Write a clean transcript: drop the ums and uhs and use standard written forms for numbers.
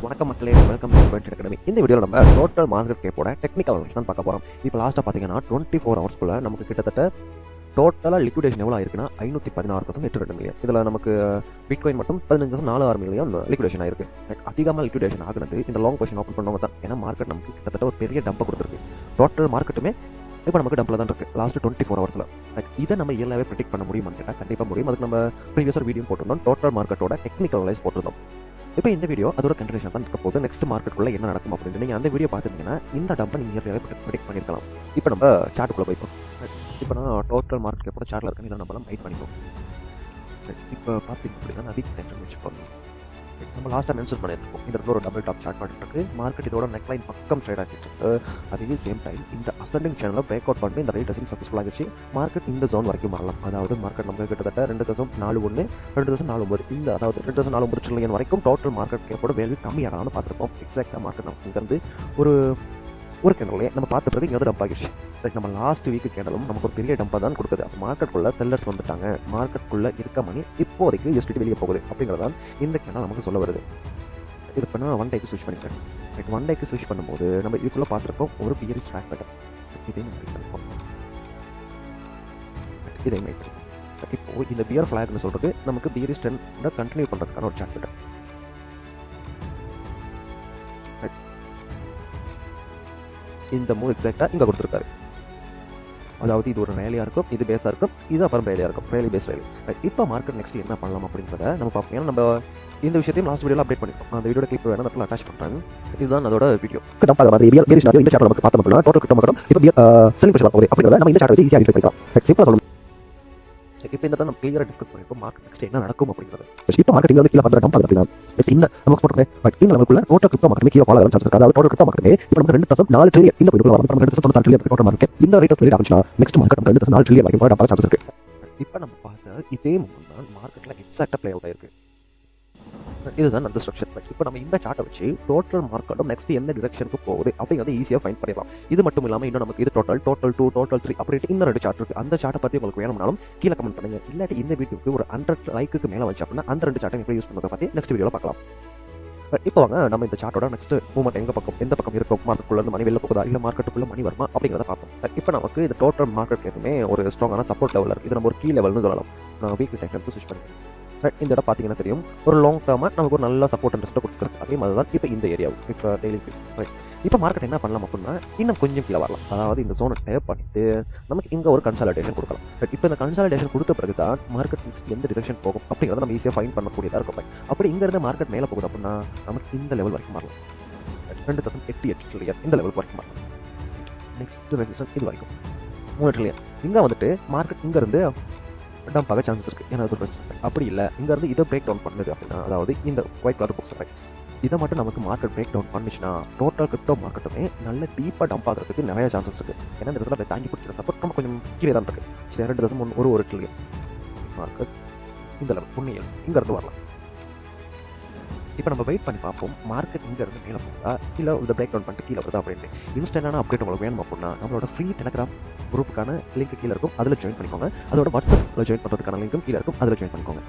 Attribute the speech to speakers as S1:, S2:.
S1: வணக்கம் மக்களே, welcome to trend academy. இந்த வீடியோவில் நம்ம டோட்டல் மார்க்கெட் கேப்போட டெக்னிக்கல் அனாலிசிஸ் தான் பார்க்க போகிறோம். இப்போ லாஸ்ட்டாக பார்த்தீங்கன்னா 24 ஹவர்ஸ்க்குள்ள நமக்கு கிட்டத்தட்ட டோட்டலாக லிக்விடேஷன் எவ்வளோ ஆயிருக்குன்னா 516.82 மில்லியன். இதில் நமக்கு பிட்காயின் மட்டும் 15.46 மில்லியன் லிக்விடேஷன் ஆயிருக்கு. அதிகமாக லிக்விடேஷன் ஆகுனது இந்த லாங் பொசிஷன் ஓப்பன் பண்ணவங்க தான். ஏன்னா மார்க்கெட் நமக்கு கிட்டத்தட்ட ஒரு பெரிய டம்பை கொடுத்துருக்கு. டோட்டல் மார்க்கெட்டுமே இப்போ நமக்கு டம்பில் தான் இருக்குது லாஸ்ட் 24 ஹவர்ஸில். இதை நம்ம இயலாவே ப்ரெடிக்ட் பண்ண முடியுமான்னு கேட்டால் கண்டிப்பாக முடியும். அதுக்கு நம்ம ப்ரீவியஸ் ஒரு வீடியோ போட்டிருந்தோம், டோட்டல் மார்க்கெட்டோட டெக்னிக்கல் அனலைஸ் போட்டிருந்தோம். இப்போ இந்த வீடியோ அதோட கண்டினியூஷன் தான் இருக்க போது. நெக்ஸ்ட் மார்க்கெட்டுக்குள்ள என்ன நடக்கும் அப்படின்னு நீங்கள் அந்த வீடியோ பார்த்துருந்தீங்கன்னா இந்த டம்பை நீங்கள் இயற்கையாகவே ப்ரெடிக்ட் பண்ணியிருக்கலாம். இப்போ நம்ம சார்ட்டுக்குள்ளே போய்ப்போம். இப்போ நான் டோட்டல் மார்க்கெட் எப்போ சார்ட்டில் இருக்குன்னு இதை நம்மளாம் வெயிட் பண்ணிப்போம். இப்போ பார்த்தீங்க அப்படின்னா நான் வீக் டென்ஷன் வச்சு போகிறோம். நம்ம லாஸ்ட்டாக மென்ஷன் பண்ணியிருக்கோம், இந்த ஒரு டபுள் டாப் சார்ட் பண்ணிட்டு மார்க்கெட் இதோட நெக்லைன் பக்கம் ட்ரேட் ஆகிட்டு இருக்கு. அதே சேம் டைம் இந்த அசெண்டிங் சேனலில் பிரேக் அவுட் பண்ணி இந்த ரேட் அசிங் சக்ஸஸ்ஃபுல் ஆகிடுச்சு. மார்க்கெட் இந்த ஜோன் வரைக்கும் வரலாம். அதாவது மார்க்கெட் நம்ம கிட்டத்தட்ட 2.41 2.49 இந்த அதாவது 2.49 ட்ரில்லியன் வரைக்கும் டோட்டல் மார்க்கெட் கேப்போட வேல்யூ கம்மியாகலாம்னு பார்த்துருப்போம். எக்ஸாக்டாக மார்க்கெட் நமக்கு இங்கேருந்து ஒரு கேண்டலே நம்ம பார்த்த பிறகு இங்கே டம்ப் ஆகிடுச்சு. சரி, நம்ம லாஸ்ட் வீக்கு கேண்டலும் நமக்கு ஒரு பெரிய டம்பாக தான் கொடுக்குது. அப்போ மார்க்கெட்டுக்குள்ள செல்லர்ஸ் வந்துட்டாங்க, மார்க்கெட்டுக்குள்ள இருக்க மணி இப்போதைக்கு யூஸ்டி வெளியே போகுது அப்படிங்கிறதான் இந்த கேண்டல் நமக்கு சொல்ல வருது. இது பண்ண ஒன் டேக்கு ஸ்விட்ச் பண்ணிக்கிறேன். ஒன் டேக்கு ஸ்விட்ச் பண்ணும்போது நம்ம இதுக்குள்ளே பார்த்துருக்கோம் ஒரு பியர் ஸ்ட்ராக் பேட்டர். இதையும் மேக் பண்ணிப்போம். இதையும் மேக் பண்ணிப்போம். இப்போ இந்த பியர் ஃபிளாக்னு சொல்றது நமக்கு பியரிஸ் ட்ரெண்டை கண்டினியூ பண்ணுறதுக்கான ஒரு சார்ட் பேட்டர். இந்த மூவ் எக்ஸாக்டாக இங்கே கொடுத்துருக்காரு. அதாவது இது ஒரு ரேலியாக இருக்கும், இது பேஸாக இருக்கும், இது அப்புறம் ரேலியாக இருக்கும், ரேலி பேஸ் ரேலி. இப்போ மார்க்கெட் நெக்ஸ்ட் என்ன பண்ணலாம் அப்படிங்கிறத நம்ம பார்ப்போம். ஏன்னா நம்ம இந்த விஷயத்தையும் லாஸ்ட் வீடியோவில் அப்டேட் பண்ணிப்போம். அந்த வீடியோ கிளிப் வேணும் அதில் அட்டாச் பண்ணுறாங்க. இதுதான் அதோட வீடியோ. இந்த சார்ட் நமக்கு பார்த்தோம் அப்படின்னா டோட்டல் கிட்ட மட்டும் இப்போ செல்லிங் ப்ரெஷர் பார்க்கும்போது அப்படிங்கிறத நம்ம இந்த சார்ட் வச்சு ஈஸியாக ஐடென்டிஃபை பண்ணிக்கலாம். சிம்பிளாக சொல்லணும். இப்போ இந்த நம்ம கிளியராக டிஸ்கஸ் பண்ணிப்போம் மார்க்கெட் நெக்ஸ்ட் என்ன நடக்கும் அப்படிங்கிறது. இப்போ மார்க்கெட் இங்கே கீழே பார்த்து டம்ப் அப்படின்னா இந்த நமக்கு போட்டுருக்கேன். பட் இந்த நமக்குள்ள டோட்டல் கிரிப்டோ மார்க்கெட் கீழே ஃபாலோ ஆகும் சான்ஸ் இருக்கு. அதாவது டோட்டல் கிரிப்டோ மார்க்கெட் இப்போ நமக்கு 2.4 ட்ரில்லியன் இந்த போய்ட்டு வரும். 2.4 ட்ரில்லியன் டோட்டல் மார்க்கெட் இந்த ரேட் ஆஃப் ரேட் ஆச்சுன்னா நெக்ஸ்ட் மார்க்கெட் 2.4 ட்ரில்லியன் வரைக்கும் டம்ப் ஆக சான்ஸ் இருக்கு. இப்போ நம்ம பார்த்த இதே மூமெண்ட் தான் மார்க்கெட்டில் எக்ஸாக்டாக ப்ளே அவுட் ஆயிருக்கு. இதுதான் அந்த ஸ்ட்ரக்சர். இப்போ நம்ம இந்த சார்ட்டை வச்சு டோட்டல் மார்க்கெட்டும் நெக்ஸ்ட் என்ன டிரெக்ஷனுக்கு போகுது அப்படிங்கிறத ஈஸியாக ஃபைண்ட் பண்ணிடலாம். இது மட்டும் இல்லாமல் இன்னும் நமக்கு இது டோட்டல் 2, டோட்டல் 3 அப்படின்ட்டு இன்னும் 2 சார்ட் இருக்குது. அந்த சார்ட்டை பற்றி உங்களுக்கு வேணும்னாலும் கீழே கமெண்ட் பண்ணுங்க. இல்லாட்டி இந்த வீடியோக்கு ஒரு 100 லைக்கு மேலே வச்சு அப்படின்னா அந்த 2 சார்ட்டை எப்படி யூஸ் பண்ணுறதை பற்றி நெக்ஸ்ட் வீடியோவில் பார்க்கலாம். இப்போ வாங்க நம்ம இந்த சார்ட்டோட நெக்ஸ்ட் மூவ்மெண்ட் எந்த பக்கம் இருக்கும், மார்க்கெட்டுக்குள்ள இருந்து மணி வெளில போகுதா இல்லை மார்க்கெட்டுக்குள்ள மணி வருமா அப்படிங்கிறத பார்ப்போம். இப்போ நமக்கு இந்த டோட்டல் மார்க்கெட் எப்பவுமே ஒரு ஸ்ட்ராங்கான சப்போர்ட் லெவல் இருக்குது. இது நம்ம ஒரு கீ லெவல்னு சொல்லலாம். நான் வீக் டைம் எடுத்து ஸ்விட்ச் பண்ணிக்கிறேன். இந்த இடம் பார்த்தீங்கன்னா தெரியும், ஒரு லாங் டேர்மாக நமக்கு ஒரு நல்ல சப்போர்ட் இன்ட்ரெஸ்ட்டை கொடுத்துருக்கு. அதே மாதிரி தான் இப்போ இந்த ஏரியாவும் இப்போ டெய்லி இப்போ மார்க்கெட் என்ன பண்ணலாம் அப்படின்னா இன்னும் கொஞ்சம் கீழே வரலாம். அதாவது இந்த ஜோனை டேப் பண்ணிட்டு நமக்கு இங்கே ஒரு கன்சாலிடேஷன் கொடுக்கலாம். இப்போ இந்த கன்சாலிடேஷன் கொடுத்த பிறகு தான் மார்க்கெட் நெக்ஸ்ட் எந்த டிரெக்ஷன் போகும் அப்படிங்கிறத நம்ம ஈஸியாக ஃபைண்ட் பண்ணக்கூடியதாக இருக்கும். அப்படி இங்கேருந்து மார்க்கெட் மேலே போகுது அப்படின்னா நமக்கு இந்த லெவல் வரைக்கும் வரலாம். 2.88 ட்ரில்லியன் இந்த லெவல் வரைக்கும் வரலாம். நெக்ஸ்ட் ரெசிஸ்டன்ஸ் இது வரைக்கும் 3 ட்ரில்லியன். இங்கே வந்துட்டு மார்க்கெட் இங்கேருந்து டம்ப் ஆக சான்சஸ் இருக்குது. ஏன்னா அது அப்படி இல்லை, இங்கேருந்து இதை பிரேக் டவுன் பண்ணுது அப்படின்னா அதாவது இந்த ஒயிட் கலர் பாக்ஸ் இதை மட்டும் நமக்கு மார்க்கெட் பிரேக் டவுன் பண்ணிச்சுன்னா டோட்டல் கிரிப்டோ மார்க்கெட்டுமே நல்ல டீப்பாக டம்ப் ஆகிறதுக்கு நிறைய சான்சஸ் இருக்குது. ஏன்னா இந்த இடத்துல தாங்கி பிடிக்கிற சப்போர்ட் நம்ம கொஞ்சம் கீழே தான் இருக்குது. சரி, 2.1 ட்ரில்லியன் மார்க்கெட் இந்த லெவல் புண்ணியல் இங்கேருந்து வரலாம். இப்போ நம்ம வெயிட் பண்ணி பார்ப்போம் மார்க்கெட் இங்கேருந்து மேலே போகுதா இல்லை இந்த பிரேக் டவுன் பண்ணிட்டு கீழே வருதா அப்படின்ட்டு. இன்ஸ்டன்டான அப்டேட் உங்களுக்கு வேணும் அப்படின்னா நம்மளோட ஃப்ரீ டெலிகிராம் குரூப்புக்கான லிங்க் கீழே இருக்கும், அதில் ஜாயின் பண்ணிக்கோங்க. அதோட வாட்ஸ்அப்பில் ஜாயின் பண்ணுறதுக்கான லிங்க்கும் கீழே இருக்கும், அதில் ஜாயின் பண்ணிக்கோங்க.